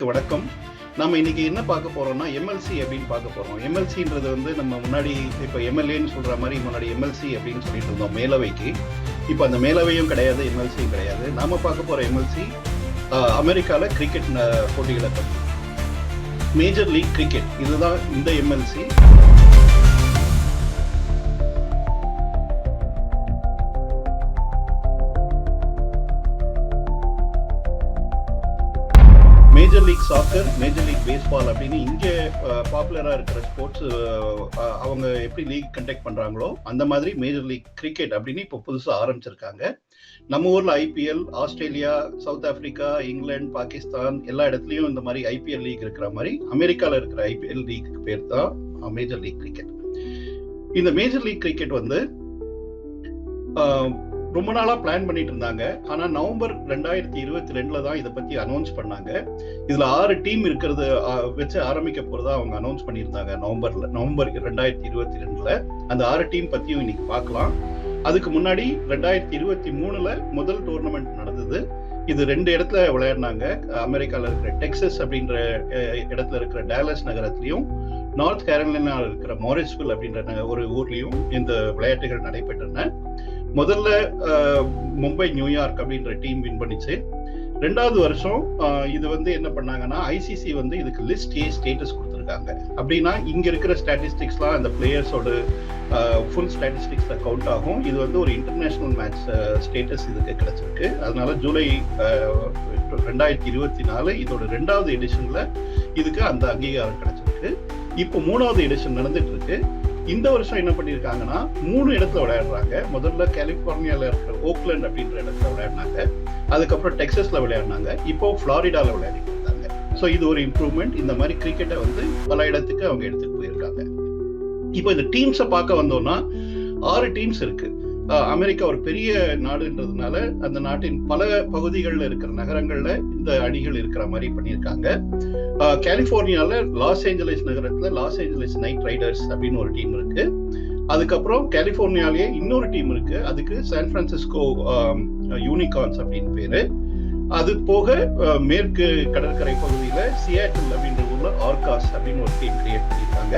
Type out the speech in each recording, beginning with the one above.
வணக்கம். நம்ம இன்னைக்கு என்ன பார்க்க போறோம்னா எம்எல்சி அப்படின்னு பார்க்க போறோம். எம்எல்சின்றது வந்து நம்ம முன்னாடி இப்போ எம்எல்ஏன்னு சொல்ற மாதிரி முன்னாடி எம்எல்சி அப்படின்னு சொல்லிட்டு இருந்தோம் மேலவைக்கு. இப்போ அந்த மேலவையும் கிடையாது, எம்எல்சியும் கிடையாது. நாம பார்க்க போற எம்எல்சி அமெரிக்கால கிரிக்கெட் போட்டிகளை பற்றி, மேஜர் லீக் கிரிக்கெட், இதுதான் இந்த MLC. Major league soccer, major league baseball அப்படின்னு இங்கே பாப்புலராக இருக்கிற ஸ்போர்ட்ஸ் அவங்க எப்படி லீக் கண்டக்ட் பண்ணுறாங்களோ அந்த மாதிரி மேஜர் லீக் கிரிக்கெட் அப்படின்னு இப்போ புதுசாக ஆரம்பிச்சிருக்காங்க. நம்ம ஊரில் IPL, Australia, south Africa, England, Pakistan எல்லா இடத்துலையும் இந்த மாதிரி ஐபிஎல் லீக் இருக்கிற மாதிரி அமெரிக்காவில் இருக்கிற ஐபிஎல் லீக் பேர் தான் மேஜர் லீக் கிரிக்கெட். இந்த மேஜர் லீக் கிரிக்கெட் வந்து ரொம்ப நாளா பிளான் பண்ணிட்டு இருந்தாங்க. ஆனா நவம்பர் 2022 தான் இதை பத்தி அனௌன்ஸ் பண்ணாங்க. இதுல 6 டீம் இருக்கிறது வச்சு ஆரம்பிக்க போறதா அவங்க அனௌன்ஸ் பண்ணியிருந்தாங்க நவம்பர் 2022. அந்த 6 டீம் பத்தியும் இன்னைக்கு பார்க்கலாம். அதுக்கு முன்னாடி 2023 முதல் டூர்னமெண்ட் நடந்தது. இது 2 இடத்துல விளையாடினாங்க. அமெரிக்கால இருக்கிற டெக்சஸ் அப்படின்ற இடத்துல இருக்கிற டாலஸ் நகரத்திலையும், நார்த் கேரோலினால இருக்கிற மாரிஸ்வில் அப்படின்ற ஒரு ஊர்லயும் இந்த விளையாட்டுகள் நடைபெற்றன. முதல்ல மும்பை நியூயார்க் அப்படின்ற டீம் வின் பண்ணிச்சு. 2வது வருஷம் இது வந்து என்ன பண்ணாங்கன்னா, ஐசிசி வந்து இதுக்கு லிஸ்ட் ஏ ஸ்டேட்டஸ் கொடுத்துருக்காங்க. அப்படின்னா இங்க இருக்கிற ஸ்டாட்டிஸ்டிக்ஸ்லாம் அந்த பிளேயர்ஸோட ஃபுல் ஸ்டாட்டிஸ்டிக்ஸ்ல கவுண்ட் ஆகும். இது வந்து ஒரு இன்டர்நேஷனல் மேட்ச் ஸ்டேட்டஸ் இதுக்கு கிடைச்சிருக்கு. அதனால ஜூலை 2024 இதோட 2வது எடிஷன்ல இதுக்கு அந்த அங்கீகாரம் கிடைச்சிருக்கு. இப்போ 3வது எடிஷன் நடந்துட்டு இருக்கு. இந்த வருஷம் என்ன பண்ணிருக்காங்கன்னா 3 இடத்துல விளையாடுறாங்க. முதல்ல கலிபோர்னியால இருக்கிற ஓக்லாண்ட் அப்படின்ற இடத்துல விளையாடினாங்க. அதுக்கப்புறம் டெக்சஸ்ல விளையாடினாங்க. இப்போ பிளாரிடால விளையாடிட்டு இருக்காங்க. ஸோ இது ஒரு இம்ப்ரூவ்மெண்ட். இந்த மாதிரி கிரிக்கெட்டை வந்து பல இடத்துக்கு அவங்க எடுத்துட்டு போயிருக்காங்க. இப்போ இந்த டீம்ஸை பார்க்க வந்தோம்னா 6 டீம்ஸ் இருக்கு. அமெரிக்கா ஒரு பெரிய நாடுன்றதுனால அந்த நாட்டின் பல பகுதிகளில் இருக்கிற நகரங்கள்ல இந்த அணிகள் இருக்கிற மாதிரி பண்ணியிருக்காங்க. கலிபோர்னியால லாஸ் ஏஞ்சலிஸ் நகரத்துல லாஸ் ஏஞ்சலிஸ் நைட் ரைடர்ஸ் அப்படின்னு ஒரு டீம் இருக்கு. அதுக்கப்புறம் கலிபோர்னியாலேயே இன்னொரு டீம் இருக்கு. அதுக்கு சான் பிரான்சிஸ்கோ யூனிகார்ன்ஸ் அப்படின்னு பேரு. அது போக மேற்கு கடற்கரை பகுதியில சியாட்டில் அப்படின்ற ஊர்ல ஆர்காஸ் அப்படின்னு ஒரு டீம் கிரியேட் பண்ணியிருக்காங்க.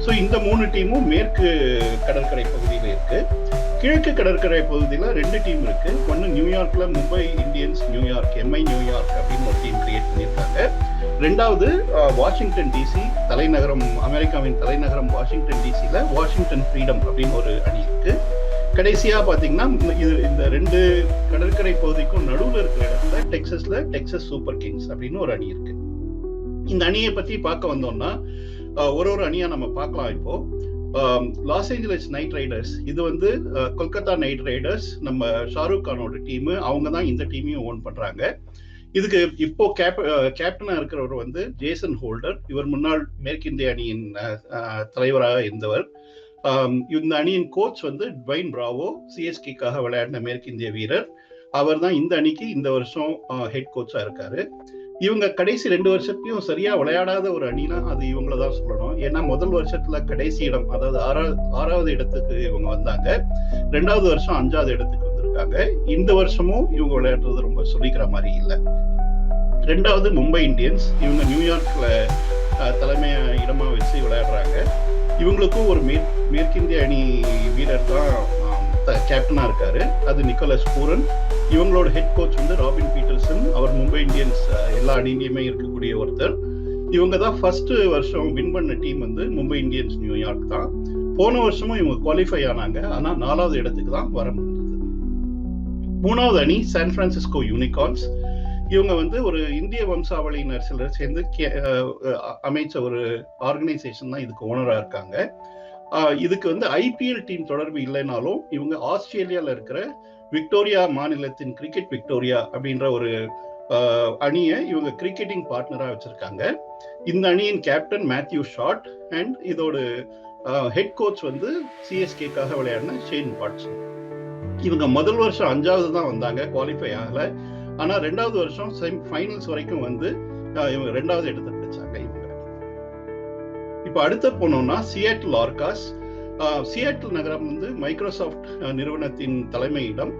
ஸோ இந்த 3 டீமும் மேற்கு கடற்கரை பகுதியில இருக்கு. கிழக்கு கடற்கரை பகுதியில் 2 டீம் இருக்கு. ஒன்று நியூயார்க்ல Mumbai Indians New York, MI New York அப்படின்னு ஒரு டீம் கிரியேட் பண்ணியிருக்காங்க. 2வது வாஷிங்டன் டிசி தலைநகரம், அமெரிக்காவின் தலைநகரம் வாஷிங்டன் டிசியில வாஷிங்டன் ஃப்ரீடம் அப்படின்னு ஒரு அணி இருக்கு. கடைசியா பாத்தீங்கன்னா இந்த 2 கடற்கரை பகுதிக்கும் நடுவில் இருக்கிற இடத்துல டெக்சஸ்ல டெக்சஸ் சூப்பர் கிங்ஸ் அப்படின்னு ஒரு அணி இருக்கு. இந்த அணியை பத்தி பார்க்க வந்தோம்னா ஒரு அணியா நம்ம பார்க்கலாம். இப்போ லாஸ் ஏஞ்சலிஸ் நைட் ரைடர்ஸ், இது வந்து கொல்கத்தா நைட் ரைடர்ஸ், நம்ம ஷாருக் கானோட டீம். அவங்க தான் இந்த டீமையும் ஓன் பண்றாங்க. இதுக்கு இப்போ கேப்டனா இருக்கிறவர் வந்து ஜேசன் ஹோல்டர். இவர் முன்னாள் மேற்கிந்திய அணியின் தலைவராக இருந்தவர். இந்த அணியின் கோச் வந்து ட்வைன் பிராவோ, சிஎஸ்கேக்காக விளையாடின மேற்கிந்திய வீரர். அவர் தான் இந்த அணிக்கு இந்த வருஷம் ஹெட் கோச்சா இருக்காரு. இவங்க கடைசி 2 வருஷத்தையும் சரியா விளையாடாத ஒரு அணினா அது இவங்கள தான் சொல்லணும். ஏன்னா முதல் வருஷத்துல கடைசி இடம், அதாவது 6வது இடத்துக்கு இவங்க வந்தாங்க. 2வது வருஷம் 5வது இடத்துக்கு வந்திருக்காங்க. இந்த வருஷமும் இவங்க விளையாடுறது ரொம்ப சொல்லிக்கிற மாதிரி இல்லை. 2வது மும்பை இந்தியன்ஸ், இவங்க நியூயார்க்ல தலைமை இடமா வச்சு விளையாடுறாங்க. இவங்களுக்கும் ஒரு மேற்கிந்திய அணி வீரர் தான் கேப்டனா இருக்காரு. அது நிக்கோலஸ் பூரன். இவங்களோட ஹெட் கோச் வந்து ராபின் பீட்டர்சன். அவர் மும்பை இந்தியன்ஸ் எல்லா அணிலையுமே இருக்கக்கூடிய ஒருத்தர். இவங்க தான் ஃபர்ஸ்ட் வருஷம் வின் பண்ண டீம் வந்து மும்பை இந்தியன்ஸ் நியூயார்க் தான். போன வருஷமும் இவங்க குவாலிஃபை ஆனாங்க. ஆனா 4வது இடத்துக்கு தான் வர முடிஞ்சது. 3வது அணி சான் பிரான்சிஸ்கோ யூனிகார்ன்ஸ். இவங்க வந்து ஒரு இந்திய வம்சாவளியினர் சிலர் சேர்ந்து அமைச்ச ஒரு ஆர்கனைசேஷன் தான் இதுக்கு ஓனரா இருக்காங்க. இதுக்கு வந்து ஐபிஎல் டீம் தொடர்பு இல்லைனாலும் இவங்க ஆஸ்திரேலியால இருக்கிற விக்டோரியா மாநிலத்தின் கிரிக்கெட் விக்டோரியா அப்படின்ற ஒரு அணியை இவங்க கிரிக்கெட்டிங் பார்ட்னரா வச்சிருக்காங்க. இந்த அணியின் கேப்டன் மேத்யூ ஷார்ட் அண்ட் இதோட ஹெட் கோச் வந்து சிஎஸ்கேக்காக விளையாடின ஷேன் வாட்சன். இவங்க முதல் வருஷம் 5வது தான் வந்தாங்க, குவாலிஃபை ஆகல. ஆனா 2வது வருஷம் ஃபைனல்ஸ் வரைக்கும் வந்து இவங்க 2வது இடத்தை பிடிச்சாங்க. இவங்க இப்ப அடுத்த போனோம்னா சியாட்டில் ஆர்காஸ். சியாட்டில் நகரம் வந்து மைக்ரோசாஃப்ட் நிறுவனத்தின் தலைமையிடம்.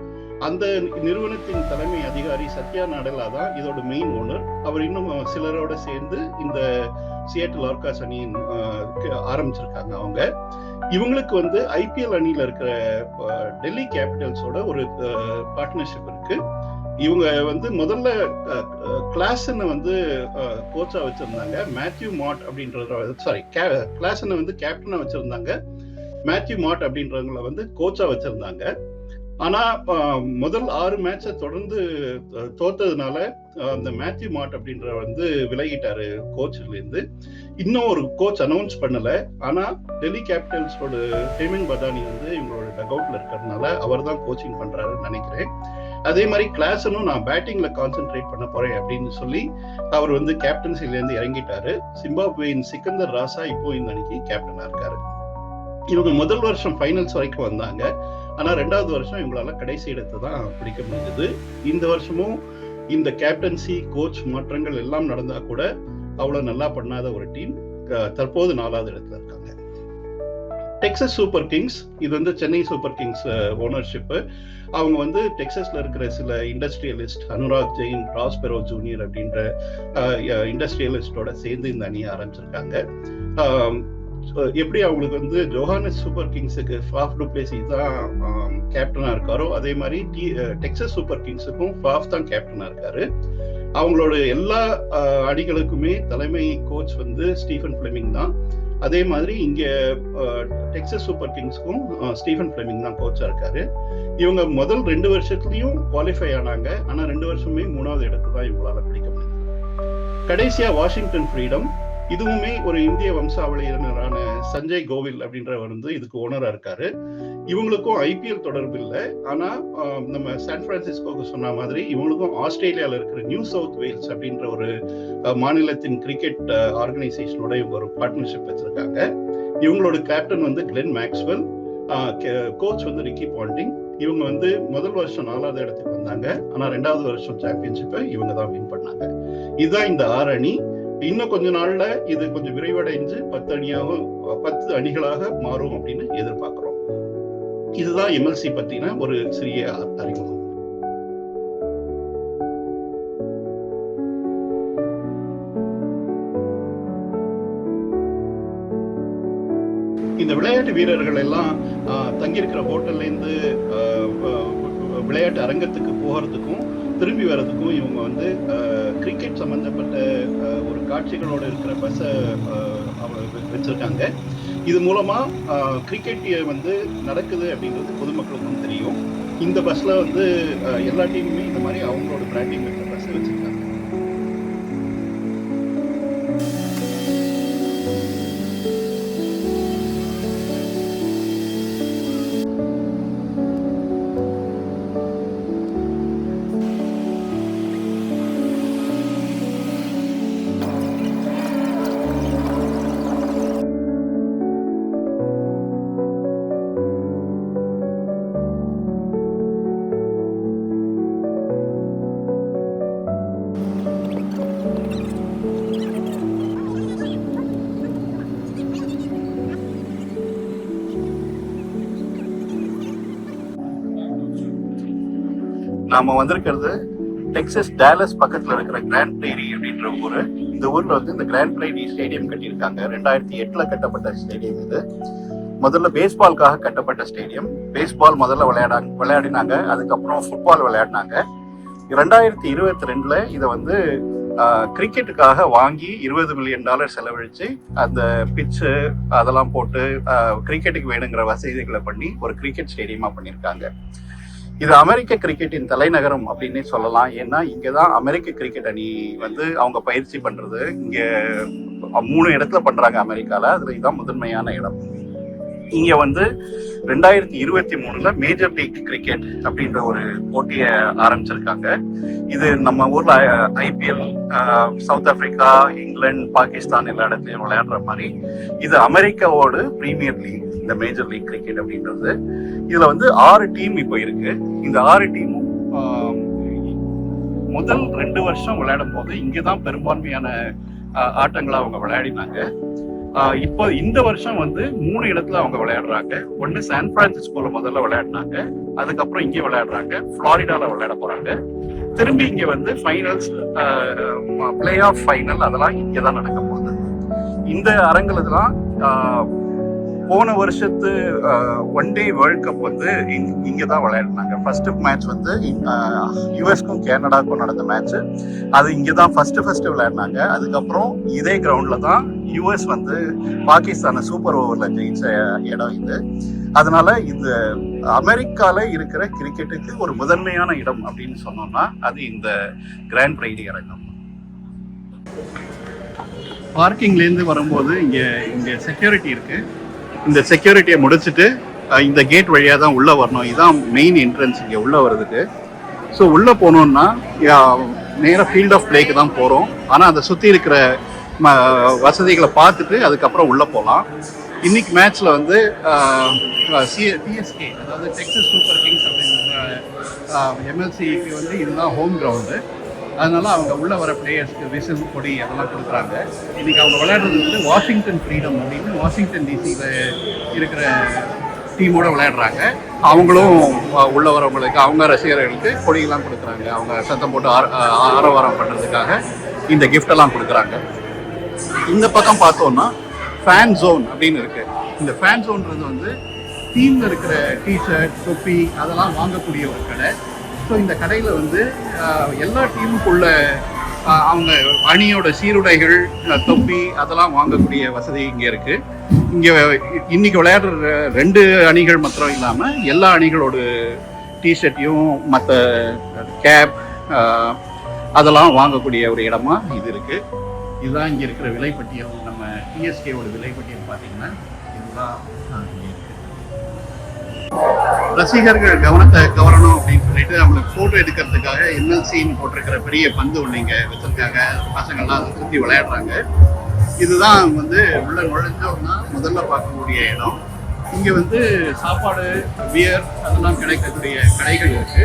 அந்த நிறுவனத்தின் தலைமை அதிகாரி சத்யா நடலா தான் இதோட மெயின் ஓனர். அவர் இன்னும் சிலரோட சேர்ந்து இந்த சியாட்டில் ஆர்காஸ் அணியின் ஆரம்பிச்சிருக்காங்க. இவங்களுக்கு வந்து ஐபிஎல் அணியில இருக்கிற டெல்லி கேபிட்டல்ஸோட ஒரு பார்ட்னர்ஷிப் இருக்கு. இவங்க வந்து முதல்ல கிளாஸ்ன்னு வந்து கோச்சா வச்சிருந்தாங்க. மேத்யூ மாட் அப்படின்ற கிளாஸ்ன்னு வந்து கேப்டனா வச்சிருந்தாங்க. மேத்யூ மாட் அப்படின்றவங்களை வந்து கோச்சா வச்சிருந்தாங்க. ஆனா முதல் 6 மேட்சை தொடர்ந்து தோத்ததுனால அந்த மேத்யூ மாட் அப்படின்ற வந்து விலகிட்டாரு கோச்ல இருந்து. இன்னும் ஒரு கோச் அனௌன்ஸ் பண்ணல. ஆனா டெல்லி கேபிட்டல்ஸோட ஹேமந்த் பதானி வந்து இவங்களோட டக் அவுட்ல இருக்கிறதுனால அவர் தான் கோச்சிங் பண்றாருன்னு நினைக்கிறேன். அதே மாதிரி கிளாஸனும் நான் பேட்டிங்ல கான்சென்ட்ரேட் பண்ண போறேன் அப்படின்னு சொல்லி அவர் வந்து கேப்டன்சில இருந்து இறங்கிட்டாரு. சிம்பாப்வேயின் சிக்கந்தர் ராசா இப்போ இந்த அணிக்கு கேப்டனா இருக்காரு. இவங்க முதல் வருஷம் ஃபைனல்ஸ் வரைக்கும் வந்தாங்க. ஆனா 2வது வருஷம் இவங்களால கடைசி இடத்தை தான் பிடிக்க முடிஞ்சது. இந்த வருஷமும் இந்த கேப்டன்சி கோச் மாற்றங்கள் எல்லாம் நடந்தா கூட அவ்வளவு நல்லா பண்ணாத ஒரு டீம் தற்போது 4வது இடத்துல இருக்காங்க. டெக்சஸ் சூப்பர் கிங்ஸ், இது வந்து சென்னை சூப்பர் கிங்ஸ் ஓனர்ஷிப். அவங்க வந்து டெக்சஸ்ல இருக்கிற சில இண்டஸ்ட்ரியலிஸ்ட், அனுராக் ஜெயின், ராஸ்பெரோ ஜூனியர் அப்படின்ற இண்டஸ்ட்ரியலிஸ்டோட சேர்ந்து இந்த அணியை ஆரம்பிச்சிருக்காங்க. எப்படி அவங்களுக்கு வந்து Johannes super கிங்ஸுக்கு Faf to Plessis தான் கேப்டனா இருக்காரோ, அதே மாதிரி டெக்சஸ் சூப்பர் கிங்ஸுக்கும் ஃபாஃப் தான் கேப்டனா இருக்காரு. அவங்களோட எல்லா அணிகளுக்குமே தலைமை கோச் வந்து ஸ்டீஃபன் ஃபிளெமிங் தான். அதே மாதிரி இங்க டெக்சஸ் சூப்பர் கிங்ஸ்க்கும் ஸ்டீஃபன் ஃபிளெமிங் தான் கோச்சா இருக்காரு. இவங்க முதல் 2 வருஷத்துலயும் குவாலிஃபை ஆனாங்க. ஆனா 2 வருஷமே 3வது இடத்து தான் இவங்களால பிடிக்க முடியும். கடைசியா வாஷிங்டன் ஃப்ரீடம், இதுவுமே ஒரு இந்திய வம்சாவளியினரான சஞ்சய் கோவில் அப்படின்றவர் வந்து இதுக்கு ஓனரா இருக்காரு. இவங்களுக்கும் ஐபிஎல் தொடர்பு இல்லை. ஆனா நம்ம சான் பிரான்சிஸ்கோக்கு சொன்ன மாதிரி இவங்களுக்கும் ஆஸ்திரேலியால இருக்கிற நியூ சவுத் வேல்ஸ் அப்படின்ற ஒரு மாநிலத்தின் கிரிக்கெட் ஆர்கனைசேஷனோட இவங்க ஒரு பார்ட்னர்ஷிப் வச்சிருக்காங்க. இவங்களோட கேப்டன் வந்து கிளென் மேக்ஸ்வெல், கோச் வந்து ரிக்கி பாண்டிங். இவங்க வந்து முதல் வருஷம் 4வது இடத்துக்கு வந்தாங்க. ஆனா 2வது வருஷம் சாம்பியன்ஷிப்பை இவங்க தான் வின் பண்ணாங்க. இதுதான் இந்த 6 அணி. இன்னும் கொஞ்ச நாள்ல இது கொஞ்சம் விரைவடைஞ்சு 10 அணிகளாக மாறும் அப்படின்னு எதிர்பார்க்கிறோம். இதுதான் எம்எல்சி பத்தின ஒரு சிறிய அறிமுகம். இந்த விளையாட்டு வீரர்கள் எல்லாம் தங்கியிருக்கிற ஹோட்டல்ல இருந்து விளையாட்டு அரங்கத்துக்கு போகிறதுக்கும் திரும்பி வர்றதுக்கும் இவங்க வந்து கிரிக்கெட் சம்பந்தப்பட்ட ஒரு காட்சிகளோட இருக்கிற பஸ்ஸை வச்சிருக்காங்க. இது மூலமா கிரிக்கெட் வந்து நடக்குது அப்படின்றது பொதுமக்களுக்கும் தெரியும். இந்த பஸ்ல வந்து எல்லா டீமுமே இந்த மாதிரி அவங்களோட பிராண்டிங் இருக்கிற பஸ்ஸை வச்சிருக்காங்க. நாம வந்திருக்கிறது டெக்சஸ் டாலஸ் பக்கத்துல இருக்கிற கிராண்ட் பிரேரி அப்படின்ற ஊரு. இந்த ஊர்ல வந்து இந்த கிராண்ட் பிரேரி ஸ்டேடியம் கட்டியிருக்காங்க. 2008 கட்டப்பட்ட ஸ்டேடியம் இது. முதல்ல பேஸ்பாலுக்காக கட்டப்பட்ட ஸ்டேடியம். பேஸ்பால் முதல்ல விளையாடினாங்க. அதுக்கப்புறம் ஃபுட்பால் விளையாடினாங்க. 2022 இதை வந்து கிரிக்கெட்டுக்காக வாங்கி $20 மில்லியன் செலவழிச்சு அந்த பிட்சு அதெல்லாம் போட்டு கிரிக்கெட்டுக்கு வேணுங்கிற வசதிகளை பண்ணி ஒரு கிரிக்கெட் ஸ்டேடியமா பண்ணியிருக்காங்க. இது அமெரிக்க கிரிக்கெட்டின் தலைநகரம் அப்படின்னே சொல்லலாம். ஏன்னா இங்கதான் அமெரிக்க கிரிக்கெட் அணி வந்து அவங்க பயிற்சி பண்றது. இங்க 3 இடத்துல பண்றாங்க அமெரிக்கால. அதுல இதுதான் முதன்மையான இடம். இங்க வந்து 2023 மேஜர் லீக் கிரிக்கெட் அப்படின்ற ஒரு போட்டியை ஆரம்பிச்சிருக்காங்க. இது நம்ம ஊர்ல IPL, south Africa, England, Pakistan எல்லா இடத்துலயும் விளையாடுற மாதிரி இது அமெரிக்காவோட பிரீமியர் லீக், இந்த மேஜர் லீக் கிரிக்கெட் அப்படின்றது. இதுல வந்து 6 டீம் இப்போ இருக்கு. இந்த 6 டீமும் முதல் 2 வருஷம் விளையாடும் போது இங்கதான் பெரும்பான்மையான ஆட்டங்களை அவங்க விளையாடினாங்க. இப்போ இந்த வருஷம் வந்து 3 இடத்துல அவங்க விளையாடுறாங்க. ஒன்னு சான் பிரான்சிஸ்கோல முதல்ல விளையாடினாங்க, அதுக்கப்புறம் இங்கே விளையாடுறாங்க, புளோரிடால விளையாட போறாங்க, திரும்பி இங்க வந்து ஃபைனல்ஸ், பிளே ஆஃப் ஃபைனல் அதெல்லாம் இங்கதான் நடக்க போகுது. இந்த அரங்குல தான் போன வருஷத்து ஒன் டே வேர்ல்ட் கப் வந்து இங்கே தான் விளையாடினாங்க. ஃபர்ஸ்ட் மேட்ச் வந்து யுஎஸ்க்கும் கனடாக்கும் நடந்த மேட்ச், அது இங்கே தான் ஃபர்ஸ்ட் விளையாடினாங்க. அதுக்கப்புறம் இதே கிரவுண்ட்ல தான் யுஎஸ் வந்து பாகிஸ்தானை சூப்பர் ஓவர்ல ஜெயிச்ச இடம் இது. அதனால இந்த அமெரிக்கால இருக்கிற கிரிக்கெட்டுக்கு ஒரு முதன்மையான இடம் அப்படின்னு சொன்னோம்னா அது இந்த கிராண்ட் பிரைடி அரங்கம். பார்க்கிங்லேருந்து வரும்போது இங்கே செக்யூரிட்டி இருக்கு. இந்த செக்யூரிட்டியை முடிச்சுட்டு இந்த கேட் வழியாக தான் உள்ளே வரணும். இதுதான் மெயின் என்ட்ரன்ஸ் இங்கே உள்ளே வர்றதுக்கு. ஸோ உள்ளே போனோம்னா நேராக ஃபீல்ட் ஆஃப் பிளேக்கு தான் போகிறோம். ஆனால் அதை சுற்றி இருக்கிற வசதிகளை பார்த்துட்டு அதுக்கப்புறம் உள்ளே போகலாம். இன்னைக்கு மேட்ச்சில் வந்து டிஎஸ்கே, அதாவது டெக்சஸ் சூப்பர் கிங்ஸ் அப்படின்ற எம்எல்சிக்கு வந்து இதுதான் ஹோம் கிரவுண்டு. அதனால அவங்க உள்ள வர பிளேயர்ஸ்க்கு விசில் கொடி அதெல்லாம் கொடுக்குறாங்க. இன்னைக்கு அவங்க விளையாடுறது வந்து வாஷிங்டன் ஃப்ரீடம் அப்படின்னு வாஷிங்டன் டிசியில் இருக்கிற டீமோட விளையாடுறாங்க. அவங்களும் உள்ள வரவங்களுக்கு, அவங்க ரசிகர்களுக்கு கொடியெல்லாம் கொடுக்குறாங்க. அவங்க சத்தம் போட்டு ஆரவாரம் பண்ணுறதுக்காக இந்த கிஃப்டெல்லாம் கொடுக்குறாங்க. இந்த பக்கம் பார்த்தோம்னா ஃபேன் ஜோன் அப்படின்னு இருக்கு. இந்த ஃபேன் ஜோன்றது வந்து டீமில் இருக்கிற டிஷர்ட், தொப்பி அதெல்லாம் வாங்கக்கூடிய ஒரு கடை. ஸோ இந்த கடையில் வந்து எல்லா டீமுக்குள்ள அவங்க அணியோட சீருடைகள், தொப்பி அதெல்லாம் வாங்கக்கூடிய வசதி இங்கே இருக்கு. இங்கே இன்னைக்கு விளையாடுற 2 அணிகள் மாத்திரம் இல்லாமல் எல்லா அணிகளோட டிஷர்ட்டையும் மற்ற கேப் அதெல்லாம் வாங்கக்கூடிய ஒரு இடமா இது இருக்கு. இதுதான் இங்கே இருக்கிற விலைப்பட்டியல். நம்ம டிஎஸ்கேவோட விலைப்பட்டியல் பார்த்தீங்கன்னா இதுதான் இங்கே இருக்கு. ரசிகர்கள் கவனத்தை கவரணும் அப்படின்னு சொல்லிட்டு நம்மளுக்கு போட்டோ எடுக்கிறதுக்காக எம்எல்சின்னு போட்டிருக்கிற பெரிய பந்து ஒன்று இங்கே வச்சிருக்காங்க. பசங்கள்லாம் அதை சுற்றி விளையாடுறாங்க. இதுதான் வந்து உள்ள நுழைஞ்சோம்னா முதல்ல பார்க்கக்கூடிய இடம். இங்கே வந்து சாப்பாடு, பியர் அதெல்லாம் கிடைக்கக்கூடிய கடைகள் இருக்கு.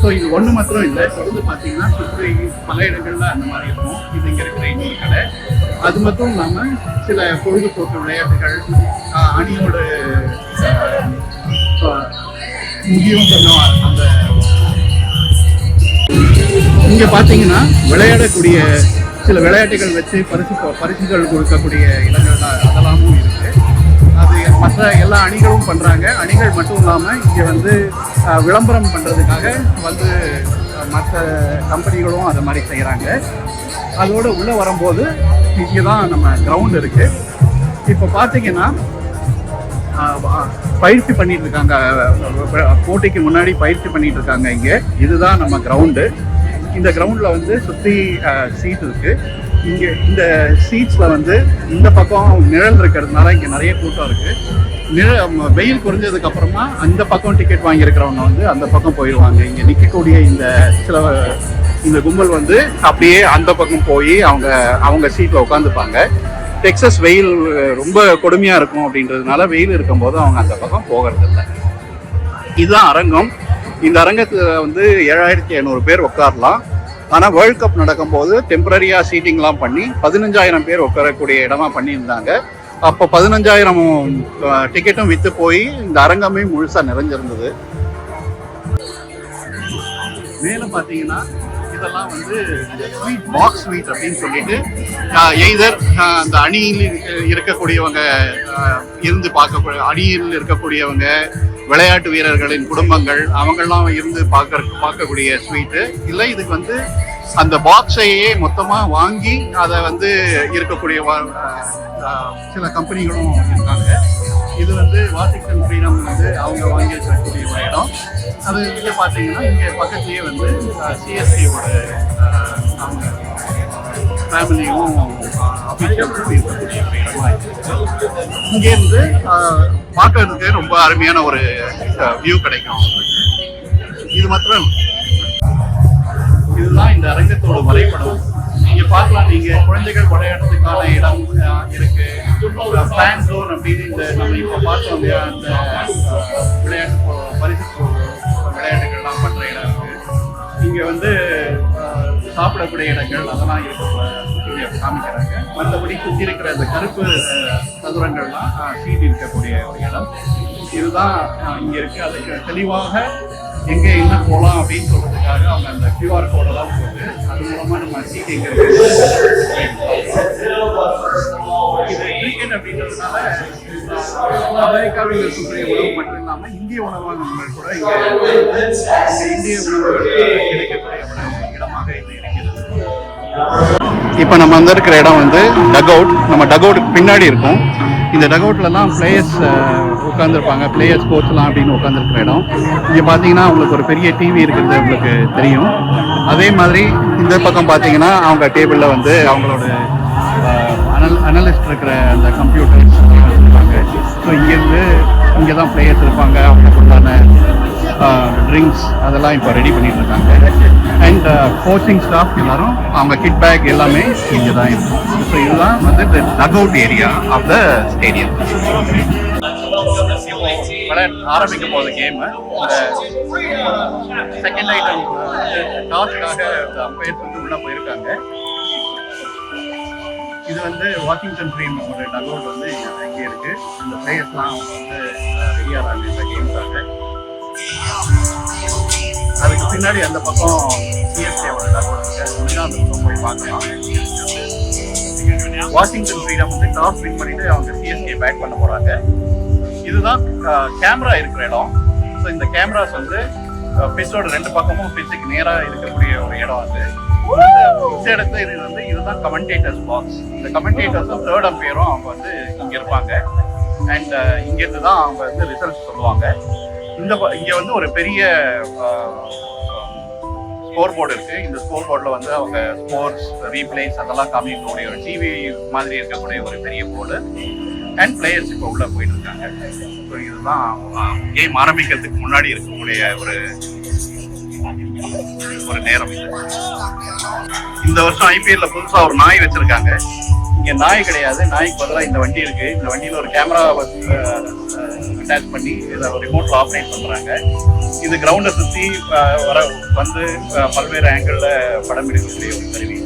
ஸோ இது ஒன்று மாத்திரம் இல்லை, தொடர்ந்து பார்த்தீங்கன்னா சுற்றி பல இடங்கள்ல அந்த மாதிரி இருக்கும். இது இங்கே இருக்கிற இன்னொரு கடை. அது மட்டும் இல்லாமல் சில பொழுதுபோக்கு விளையாட்டுகள், அணியோட முக்கியம் கொஞ்சம் அந்த இங்கே பார்த்தீங்கன்னா விளையாடக்கூடிய சில விளையாட்டுகள் வச்சு பரிசுகள் கொடுக்கக்கூடிய இடங்கள் அதெல்லாமும் இருக்கு. அது மற்ற எல்லா அணிகளும் பண்ணுறாங்க. அணிகள் மட்டும் இல்லாமல் இங்கே வந்து விளம்பரம் பண்ணுறதுக்காக வந்து மற்ற கம்பெனிகளும் அதை மாதிரி செய்கிறாங்க. அதோடு உள்ளே வரும்போது இங்கே தான் நம்ம கிரவுண்ட் இருக்குது. இப்போ பார்த்தீங்கன்னா பயிற்சி பண்ணிட்டு இருக்காங்க. போட்டிக்கு முன்னாடி பயிற்சி பண்ணிட்டு இருக்காங்க. இங்கே இதுதான் நம்ம கிரவுண்டு. இந்த கிரவுண்டில் வந்து சுற்றி சீட் இருக்கு. இங்கே இந்த சீட்ஸில் வந்து இந்த பக்கம் நிழல் இருக்கிறதுனால இங்கே நிறைய கூட்டம் இருக்கு. வெயில் குறைஞ்சதுக்கு அப்புறமா அந்த பக்கம் டிக்கெட் வாங்கியிருக்கிறவங்க வந்து அந்த பக்கம் போயிடுவாங்க. இங்கே நிற்கக்கூடிய இந்த கும்பல் வந்து அப்படியே அந்த பக்கம் போய் அவங்க சீட்டில் உட்காந்துப்பாங்க. டெக்சஸ் வெயில் ரொம்ப கொடுமையா இருக்கும் அப்படின்றதுனால வெயில் இருக்கும்போது அவங்க அந்த பக்கம் போகிறது இல்லை. இதுதான் அரங்கம். இந்த அரங்கத்துல வந்து 7500 பேர் உட்காரலாம். ஆனால் வேர்ல்ட் கப் நடக்கும்போது டெம்பரரியா சீட்டிங்லாம் பண்ணி 15000 பேர் உட்காரக்கூடிய இடமா பண்ணியிருந்தாங்க. அப்போ 15000 டிக்கெட்டும் விற்று போய் இந்த அரங்கமே முழுசா நிறைஞ்சிருந்தது. மேலே பார்த்தீங்கன்னா இதெல்லாம் வந்து ஸ்வீட், பாக்ஸ் ஸ்வீட் அப்படின்னு சொல்லிட்டு எய்தர் அந்த அணியில் இருக்கக்கூடியவங்க இருந்து அணியில் இருக்கக்கூடியவங்க, விளையாட்டு வீரர்களின் குடும்பங்கள் அவங்கெல்லாம் இருந்து பார்க்கக்கூடிய ஸ்வீட்டு. இல்லை இதுக்கு வந்து அந்த பாக்ஸையே மொத்தமாக வாங்கி அதை வந்து இருக்கக்கூடிய சில கம்பெனிகளும் இருக்காங்க. இது வந்து வாஷிங்டன் ஃப்ரீடம் வந்து அவங்க வாங்கி இருக்கக்கூடிய ஒரு இடம். அது இங்கே பார்த்தீங்கன்னா இங்கே பக்கத்துலேயே வந்து சிஎஸ்சியோட அவங்க ஃபேமிலியும் இருக்கக்கூடிய ஒரு இடமா இருக்குது. இங்கேருந்து பார்க்கறதுக்கு ரொம்ப அருமையான ஒரு வியூ கிடைக்கும். இது மாத்திரம் இதுதான் இந்த அரங்கத்தோட வரைபடம். இங்க பார்க்கலாம், நீங்க குழந்தைகள் விளையாடுறதுக்கான இடம் இருக்கு. ஃபேன் ஜோன் அப்படின்னு இந்த நம்ம இப்ப பார்த்தோம் இல்லையா, அந்த விளையாட்டு பரிசு விளையாட்டுகள்லாம் பண்ற இடம் இருக்கு. இங்க வந்து சாப்பிடக்கூடிய இடங்கள் அதெல்லாம் இருக்கு. இங்கே காமிக்கிறாங்க. மற்றபடி சுற்றி இருக்கிற அந்த கருப்பு சதுரங்கள்லாம் சீட் இருக்கக்கூடிய ஒரு இடம். இதுதான் இங்கே இருக்குது. அதுக்கு தெளிவாக எங்கே என்ன போகலாம் அப்படின்னு சொல்கிறதுக்காக அவங்க அந்த கியூஆர் கோடெல்லாம் போட்டு அது மூலமாக நம்ம சீட் எங்கே இருக்குது இது கிரிக்கெட் அப்படின்றதுனால அமெரிக்காவில் இருக்கக்கூடிய உணவு மட்டும் இல்லாமல் இந்திய உணவகங்கள் கூட இந்திய உணவுகள் கிடைக்கக்கூடிய இடமாக இது இருக்கிறது. இப்போ நம்ம வந்து இருக்கிற இடம் வந்து டக் அவுட். நம்ம டக் அவுட்டுக்கு பின்னாடி இருக்கும். இந்த டக் அவுட்லலாம் பிளேயர்ஸ் உட்காந்துருப்பாங்க, பிளேயர்ஸ் கோச்லாம் அப்படின்னு உட்காந்துருக்கிற இடம். இங்கே பார்த்தீங்கன்னா உங்களுக்கு ஒரு பெரிய டிவி இருக்கிறது உங்களுக்கு தெரியும். அதே மாதிரி இந்த பக்கம் பார்த்தீங்கன்னா அவங்க டேபிளில் வந்து அவங்களோட அனலிஸ்ட் இருக்கிற அந்த கம்ப்யூட்டர்ஸ் இருப்பாங்க. ஸோ இங்கேருந்து இங்கே தான் பிளேயர்ஸ் இருப்பாங்க. அவங்களுக்கு உண்டான ட்ரிங்க்ஸ் அதெல்லாம் இப்போ ரெடி பண்ணிட்டு இருக்காங்க. அண்ட் கோச்சிங் ஸ்டாஃப் எல்லாரும் அவங்க கிட் பேக் எல்லாமே இங்கே தான் இருக்கும். ஸோ இதுதான் வந்து dugout area of the stadium. ஆரம்பிக்க போகுது கேமு. செகண்ட் ஐட்டம் டாஸ்க்காக அம்பையர்ஸ் வந்து உள்ளே போயிருக்காங்க. இது வந்து வாஷிங்டன் ட்ரீம் ஒரு டக் அவுட் வந்து இங்கே இருக்கு. இந்த பிளேயர்ஸ்லாம் அவங்க வந்து ரெடியாகிறாங்க இந்த கேமுக்காக. அதுக்கு பின்னாடி அந்த பக்கம் சிஎஸ்கேவோட டக் அவுட் இருக்கு. அந்த பக்கம் போய் பார்க்கலாம். வாஷிங்டன் ஃப்ரீடம் வந்து டாஸ் வின் பண்ணிட்டு அவங்க சிஎஸ்கே பேட் பண்ண போறாங்க. இதுதான் கேமரா இருக்கிற இடம். ஸோ இந்த கேமராஸ் வந்து பிச்சோட ரெண்டு பக்கமும் பிச்சுக்கு நேராக இருக்கக்கூடிய ஒரு இடம் அது. இந்த இடத்துல இது வந்து இதுதான் கமெண்டேட்டர்ஸ் பாக்ஸ். இந்த கமெண்டேட்டர்ஸும் தேர்ட் அம்பையரும் அவங்க வந்து இங்கே இருப்பாங்க. அண்ட் இங்கேருந்து தான் அவங்க வந்து ரிசல்ட்ஸ் சொல்லுவாங்க. இங்கே வந்து ஒரு பெரிய ஸ்கோர் போர்டு இருக்குது. இந்த ஸ்கோர் போர்டில் வந்து அவங்க ஸ்போர்ட்ஸ் ரீப்ளேஸ் அதெல்லாம் காமிக்கக்கூடிய ஒரு டிவி மாதிரி இருக்கக்கூடிய ஒரு பெரிய போர்டு. அண்ட் பிளேயர்ஸ் இப்போ உள்ளே போயிட்டு இருக்காங்க. ஸோ இதுதான் கேம் ஆரம்பிக்கிறதுக்கு முன்னாடி இருக்கக்கூடிய ஒரு நேரம். இந்த வருஷம் ஐபிஎல்ல புதுசாக ஒரு நாய் வச்சிருக்காங்க. இங்கே நாய் கிடையாது, நாய்க்கு பதிலாக இந்த வண்டி இருக்குது. இந்த வண்டியில் ஒரு கேமரா அட்டாச் பண்ணி இதை ரிமோட்டில் ஆப்ரேட் பண்ணுறாங்க. இது கிரவுண்டை சுற்றி வந்து பல்வேறு ஆங்கிளில் படம் எடுக்கக்கூடிய ஒரு கருவி.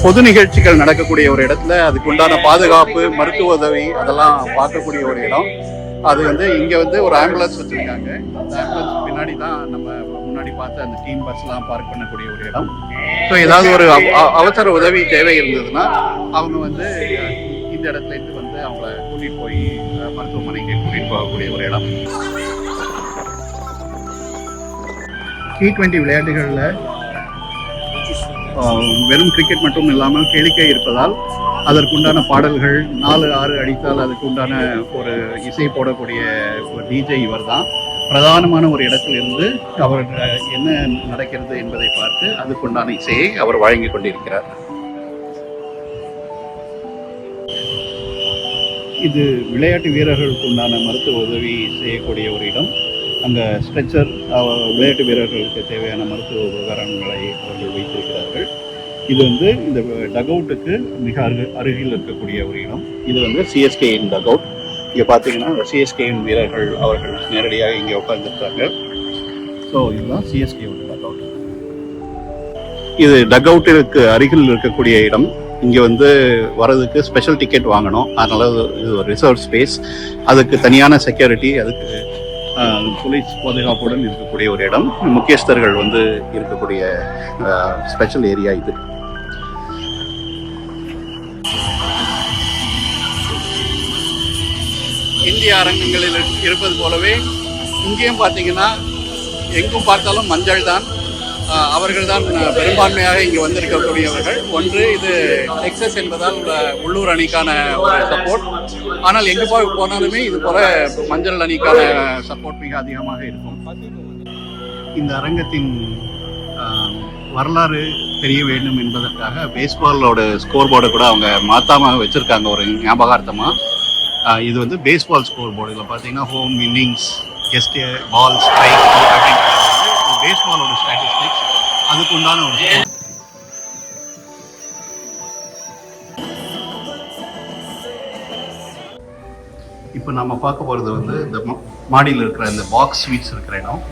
பொது நிகழ்ச்சிகள் நடக்கக்கூடிய ஒரு இடத்துல அதுக்கு உண்டான பாதுகாப்பு, மருத்துவ உதவி அதெல்லாம் பார்க்கக்கூடிய ஒரு இடம். அது வந்து இங்கே வந்து ஒரு ஆம்புலன்ஸ் வச்சுருக்காங்க. அந்த ஆம்புலன்ஸ் பின்னாடி தான் நம்ம முன்னாடி பார்த்து அந்த டீம் பஸ்லாம் பார்க் பண்ணக்கூடிய ஒரு இடம். ஸோ ஏதாவது ஒரு அவசர உதவி தேவை இருந்ததுன்னா அவங்க வந்து இந்த இடத்துல இருந்து வந்து அவங்கள கூட்டிகிட்டு போய் மருத்துவமனைக்கு கூட்டிகிட்டு போகக்கூடிய ஒரு இடம். T20 விளையாட்டுகளில் வெறும் கிரிக்கெட் மட்டும் இல்லாமல் கேளிக்கை இருப்பதால் அதற்குண்டான பாடல்கள் 4-6 அடித்தால் அதுக்குண்டான ஒரு இசை போடக்கூடிய ஒரு டிஜே இவர் தான். பிரதானமான ஒரு இடத்தில் இருந்து அவர் என்ன நடக்கிறது என்பதை பார்த்து அதுக்குண்டான இசையை அவர் வழங்கி கொண்டிருக்கிறார். இது விளையாட்டு வீரர்களுக்கு உண்டான மருத்துவ உதவி செய்யக்கூடிய ஒரு இடம். அங்கே ஸ்ட்ரெச்சர் விளையாட்டு வீரர்களுக்கு தேவையான மருத்துவ உபகரணங்களை அவர்கள் வைத்திருக்கிறார்கள். இது வந்து இந்த டக் அவுட்டுக்கு மிக அருகில் இருக்கக்கூடிய ஒரு இடம். இது வந்து சிஎஸ்கேயின் டக் அவுட். இங்கே பார்த்தீங்கன்னா சிஎஸ்கேயின் வீரர்கள் அவர்கள் நேரடியாக இங்கே உட்கார்ந்துருக்காங்க. ஸோ இதுதான் சிஎஸ்கேயோட டக் அவுட். இது டக் அவுட்டிற்கு அருகில் இருக்கக்கூடிய இடம். இங்கே வந்து வரதுக்கு ஸ்பெஷல் டிக்கெட் வாங்கணும். அதனால் இது ஒரு ரிசர்வ் ஸ்பேஸ். அதுக்கு தனியான செக்யூரிட்டி, அதுக்கு போலீஸ் பாதுகாப்புடன் இருக்கக்கூடிய ஒரு இடம். முக்கியஸ்தர்கள் வந்து இருக்கக்கூடிய ஸ்பெஷல் ஏரியா இது. இந்திய அரங்கங்களில் இருப்பது போலவே இங்கேயும் பார்த்தீங்கன்னா எங்கும் பார்த்தாலும் மஞ்சள் தான். அவர்கள் தான் பெரும்பான்மையாக இங்கே வந்திருக்கக்கூடியவர்கள். ஒன்று இது டெக்சஸ் என்பதால் உள்ளூர் அணிக்கான ஒரு சப்போர்ட். ஆனால் எங்கே போனாலுமே இது போல மஞ்சள் அணிக்கான சப்போர்ட் மிக அதிகமாக இருக்கும். இந்த அரங்கத்தின் வரலாறு தெரிய வேண்டும் என்பதற்காக பேஸ்பாலோட ஸ்கோர் போர்டை கூட அவங்க மாற்றாம வச்சுருக்காங்க ஒரு ஞாபகார்த்தமாக. இது வந்து பேஸ்பால் ஸ்கோர் போர்டு. இதில் பார்த்தீங்கன்னா ஹோம் இன்னிங்ஸ், கெஸ்ட் பால், ஸ்ட்ரைக் அப்படின்றது பேஸ்பாலோட ஸ்டாட்டிஸ்டிக்ஸ். அதுக்கு உண்டான ஒரு இப்போ நம்ம பார்க்க போகிறது வந்து இந்த மாடியில் இருக்கிற இந்த பாக்ஸ் ஸ்வீட்ஸ் இருக்கிற இடம்.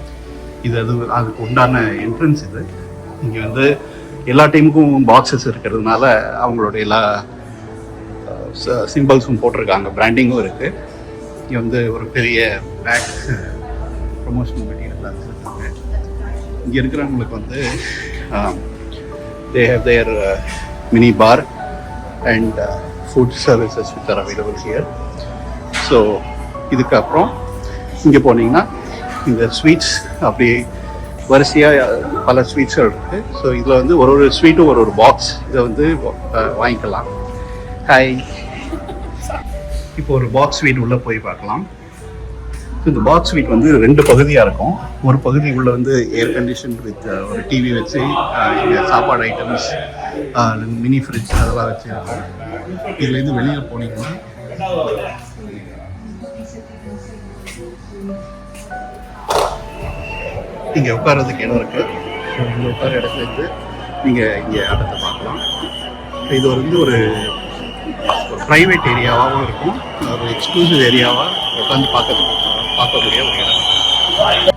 இது அதுக்கு உண்டான என்ட்ரன்ஸ். இது இங்கே வந்து எல்லா டீமுக்கும் பாக்ஸஸ் இருக்கிறதுனால அவங்களோட எல்லா சிம்பிள்ஸும் போட்டிருக்காங்க, பிராண்டிங்கும் இருக்குது. இங்கே வந்து ஒரு பெரிய பேக் ப்ரொமோஷனல் மெட்டீரியலாக வச்சுருக்காங்க. இங்கே இருக்கிறவங்களுக்கு வந்து they have their mini bar and food services which are available here. So இதுக்கப்புறம் இங்கே போனீங்கன்னா இந்த ஸ்வீட்ஸ் அப்படி வரிசையாக பல ஸ்வீட்ஸ்கள் இருக்குது. ஸோ இதில் வந்து ஒரு ஸ்வீட்டும் ஒரு பாக்ஸ் இதை வந்து வாங்கிக்கலாம். ஹாய், இப்போ ஒரு பாக்ஸ் ஸ்வீட் உள்ளே போய் பார்க்கலாம். இந்த பாக்ஸ் ஸ்வீட் வந்து 2 பகுதியாக இருக்கும். ஒரு பகுதி உள்ள வந்து ஏர் கண்டிஷன் வித் ஒரு டிவி வச்சு இங்கே சாப்பாடு ஐட்டம்ஸ், மினி ஃப்ரிட்ஜ் அதெல்லாம் வச்சு இருக்கும். இதுலேருந்து வெளியில் போனீங்கன்னா இங்கே உட்கார்றதுக்கு இடம் இருக்குது. ஸோ இங்கே உட்கார இடத்துலேருந்து நீங்கள் இங்கே இடத்தை பார்க்கலாம். இது வந்து ஒரு ப்ரைவேட் ஏரியாவாகவும் இருக்கும், ஒரு எக்ஸ்க்ளூசிவ் ஏரியாவாக உட்காந்து பார்க்கக்கூடிய ஒரு இடம்.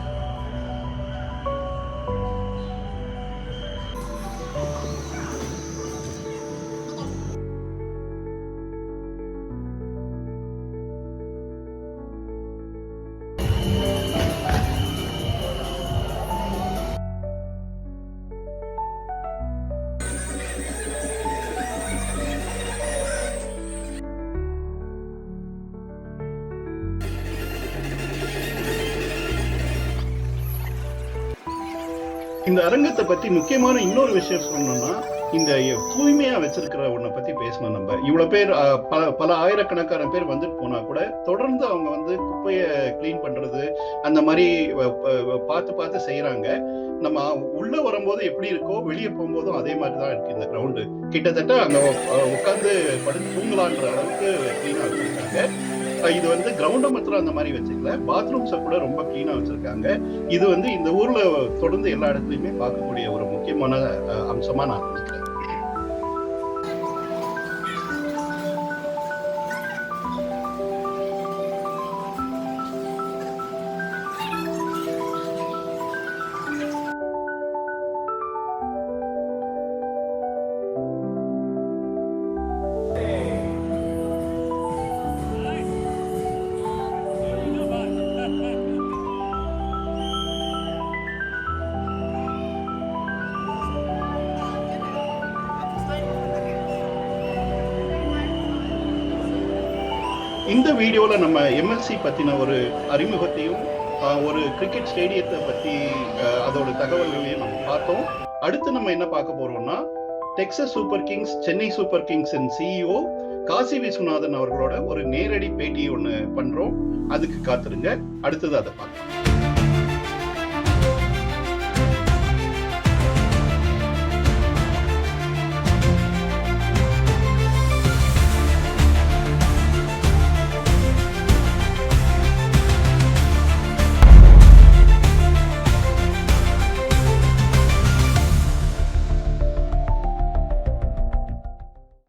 இந்த அரங்கத்தை பத்தி முக்கியமான இன்னொரு விஷயம் சொல்லணும்னா, இந்த தூய்மையா வச்சிருக்கிற ஒன்றை பத்தி பேசணும். நம்ம இவ்வளவு பேர் பல ஆயிரக்கணக்கான பேர் வந்துட்டு போனா கூட தொடர்ந்து அவங்க வந்து குப்பையை கிளீன் பண்றது அந்த மாதிரி பார்த்து செய்யறாங்க. நம்ம உள்ள வரும்போது எப்படி இருக்கோ வெளியே போகும்போதும் அதே மாதிரி தான் இருக்கு. இந்த கிரவுண்டு கிட்டத்தட்ட அங்க உட்காந்து படுத்து தூங்கலான்ற அளவுக்கு கிளீனா வச்சிருக்காங்க. இது வந்து கிரவுண்டை மாத்திரம் அந்த மாதிரி வச்சுக்கல, பாத்ரூம்ஸை கூட ரொம்ப கிளீனா வச்சிருக்காங்க. இது வந்து இந்த ஊர்ல தொடர்ந்து எல்லா இடத்துலயுமே பார்க்கக்கூடிய ஒரு முக்கியமான அம்சமா நான் நினைக்கிறேன். இந்த வீடியோல நம்ம எம்எல்சி பத்தின ஒரு அறிமுகத்தையும் ஒரு கிரிக்கெட் ஸ்டேடியத்தை பத்தி அதோட தகவல்களையும் நம்ம பார்த்தோம். அடுத்து நம்ம என்ன பார்க்க போறோம்னா, Texas Super Kings, Chennai Super கிங்ஸின் சிஇஓ காசி விஸ்வநாதன் அவர்களோட ஒரு நேரடி பேட்டி ஒன்று பண்றோம். அதுக்கு காத்திருங்க, அடுத்தது அதை பார்க்கலாம்.